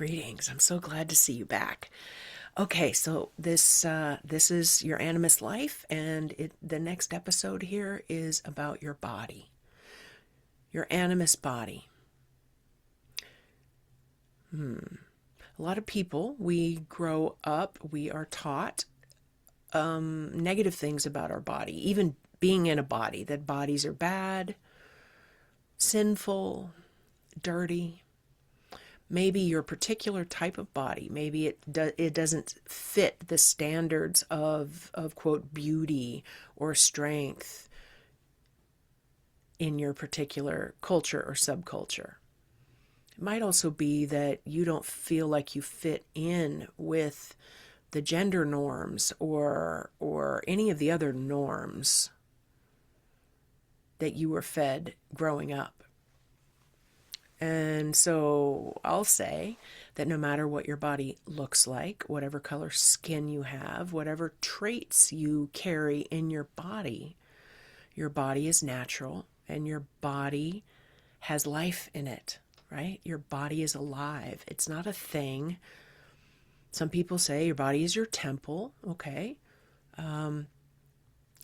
Greetings. I'm so glad to see you back. Okay, so this is Your Animist Life, and the next episode here is about your body, your animist body. A lot of people, we grow up, we are taught negative things about our body, even being in a body, that bodies are bad, sinful, dirty. Maybe your particular type of body, maybe it doesn't fit the standards of quote beauty or strength in your particular culture or subculture. It might also be that you don't feel like you fit in with the gender norms or any of the other norms that you were fed growing up. And so I'll say that no matter what your body looks like, whatever color skin you have, whatever traits you carry in your body is natural and your body has life in it, right? Your body is alive. It's not a thing. Some people say your body is your temple, okay? And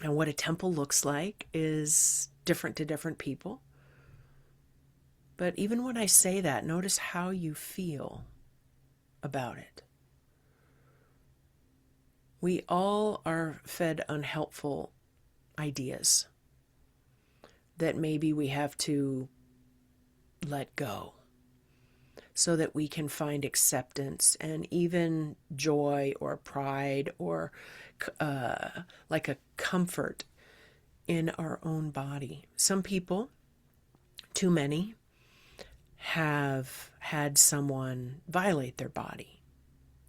what a temple looks like is different to different people. But even when I say that, notice how you feel about it. We all are fed unhelpful ideas that maybe we have to let go so that we can find acceptance and even joy or pride or like a comfort in our own body. Some people, too many, have had someone violate their body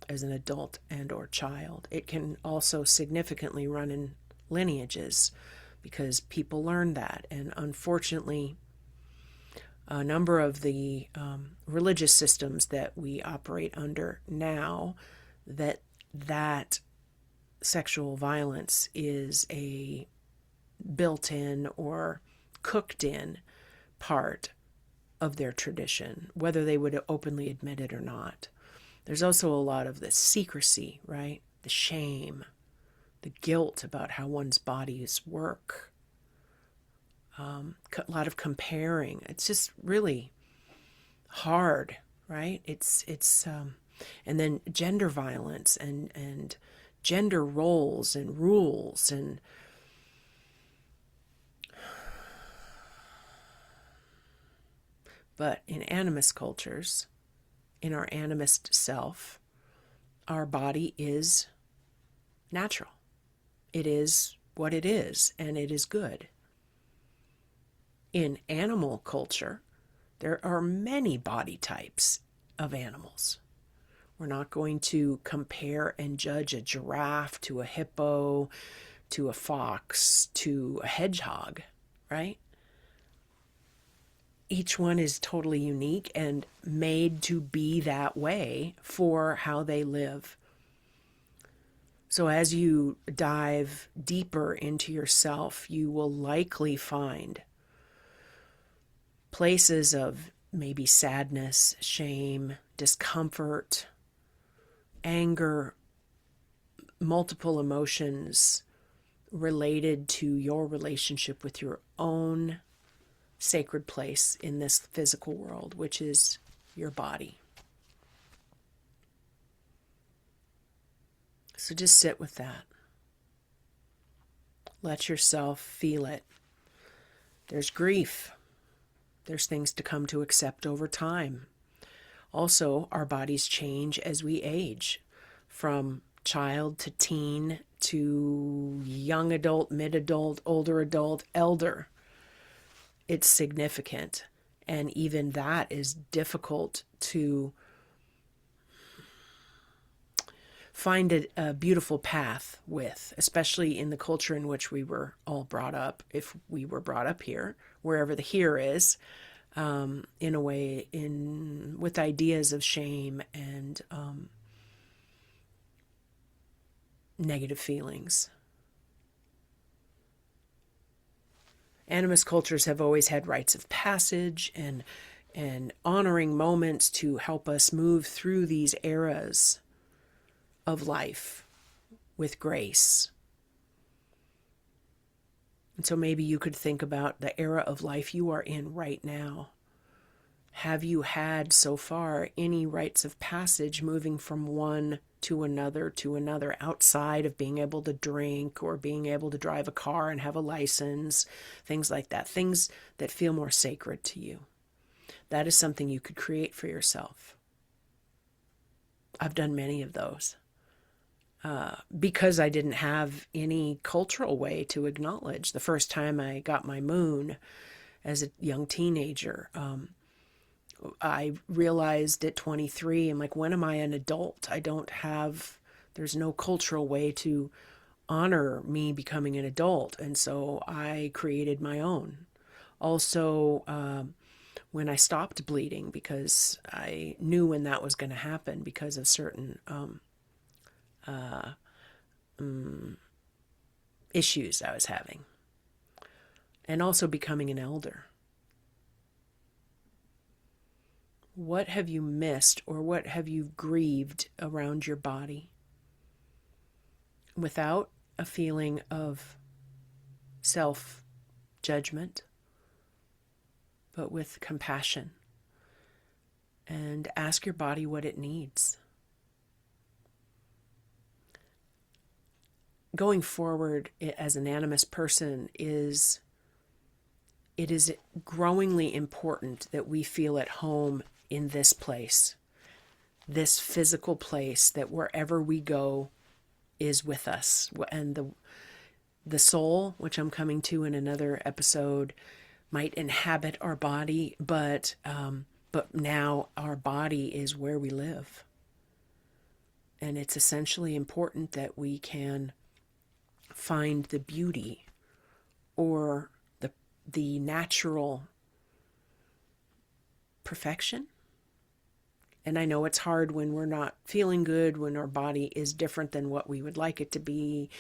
as an adult and or child. It can also significantly run in lineages because people learn that. And unfortunately, a number of the religious systems that we operate under now, that sexual violence is a built-in or cooked-in part of their tradition, whether they would openly admit it or not. There's also a lot of the secrecy, right? The shame, the guilt about how one's bodies work. A lot of comparing. It's just really hard, right? And then gender violence and gender roles and rules and but in animist cultures, in our animist self, our body is natural. It is what it is, and it is good. In animal culture, there are many body types of animals. We're not going to compare and judge a giraffe to a hippo, to a fox, to a hedgehog, right? Each one is totally unique and made to be that way for how they live. So as you dive deeper into yourself, you will likely find places of maybe sadness, shame, discomfort, anger, multiple emotions related to your relationship with your own sacred place in this physical world, which is your body. So just sit with that. Let yourself feel it. There's grief. There's things to come to accept over time. Also, our bodies change as we age, from child to teen to young adult, mid-adult, older adult, elder. It's significant, and even that is difficult to find a beautiful path with, especially in the culture in which we were all brought up, if we were brought up here, wherever the here is, in a way, with ideas of shame and negative feelings. Animist cultures have always had rites of passage and and honoring moments to help us move through these eras of life with grace. And so maybe you could think about the era of life you are in right now. Have you had so far any rites of passage moving from one to another outside of being able to drink or being able to drive a car and have a license, things like that, things that feel more sacred to you? That is something you could create for yourself. I've done many of those because I didn't have any cultural way to acknowledge. The first time I got my moon as a young teenager, I realized at 23, I'm like, when am I an adult? There's no cultural way to honor me becoming an adult. And so I created my own. Also, when I stopped bleeding, because I knew when that was going to happen because of certain issues I was having. And also becoming an elder. What have you missed or what have you grieved around your body without a feeling of self-judgment, but with compassion? And ask your body what it needs. Going forward as an animist person it is growingly important that we feel at home in this place, this physical place that wherever we go is with us. And the soul, which I'm coming to in another episode, might inhabit our body, but now our body is where we live. And it's essentially important that we can find the beauty or the natural perfection. And I know it's hard when we're not feeling good, when our body is different than what we would like it to be,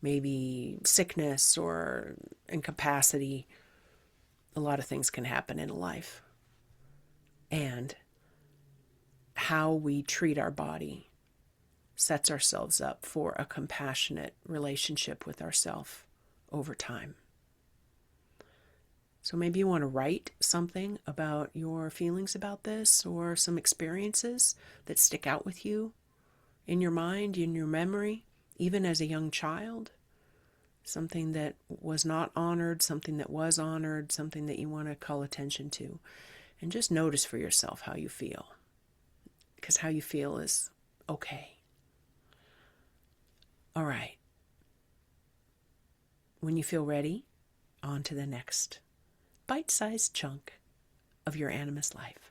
maybe sickness or incapacity. A lot of things can happen in life. And how we treat our body sets ourselves up for a compassionate relationship with ourselves over time. So maybe you want to write something about your feelings about this or some experiences that stick out with you in your mind, in your memory, even as a young child. Something that was not honored, something that was honored, something that you want to call attention to. And just notice for yourself how you feel. Because how you feel is okay. All right. When you feel ready, on to the next bite-sized chunk of your Animist life.